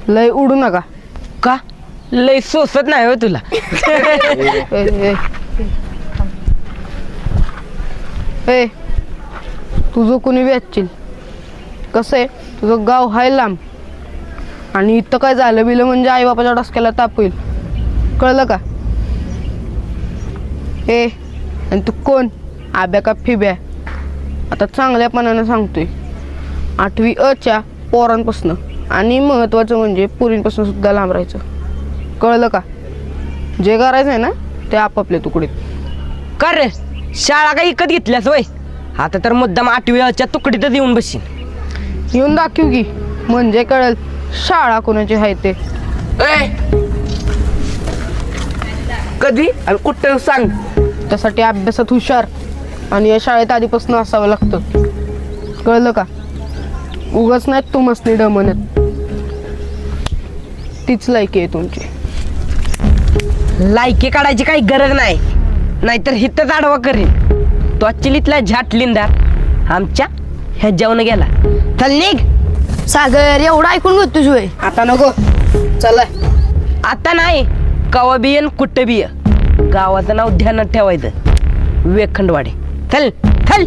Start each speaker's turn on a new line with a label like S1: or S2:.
S1: लय उडू नका.
S2: का लय सोसत नाही हो तुला.
S1: ए तुझं कोणी वेचशील. कसं आहे तुझं गाव हाय लांब आणि इथं काय झालं बिलं म्हणजे आई बापाच्या डोसक्याला ताप होईल. कळलं का. ए आणि तू कोण आब्या का फिब्या. आता चांगल्यापणानं सांगतोय 8वी अच्या पोरांपासनं आणि महत्त्वाचं म्हणजे पुरींपासून सुद्धा लांब राहायचं. कळलं का. जे करायचं आहे ना ते आपापले तुकडे.
S2: का रे शाळा काय इकत घेतल्यास वय. आता तर मुद्दाम 8वीच्या तुकडीतच येऊन बसशील.
S1: येऊन दाखवू की म्हणजे कळेल शाळा कोणाची आहे ते.
S2: कधी आणि कुठं सांग.
S1: त्यासाठी अभ्यासात हुशार आणि या शाळेत आधीपासून असावं लागतं. कळलं का. उगाच नाही तू मस्ती डमनत. तीच लायकी आहे तुमची.
S2: लायकी काढायची काही गरज नाही नाहीतर हिथंच आडवा करीन. तो चिलीतला झाट लिंदार आमच्या ह्या जेवण गेला. चल निघ.
S3: सागर एवढं ऐकून घेतोस होय.
S1: आता नको चला.
S2: आता नाही कवा बियन कुठं बिय गावाचं नाव ध्यानात ठेवायचं. वेखंडवाडे. चल चल.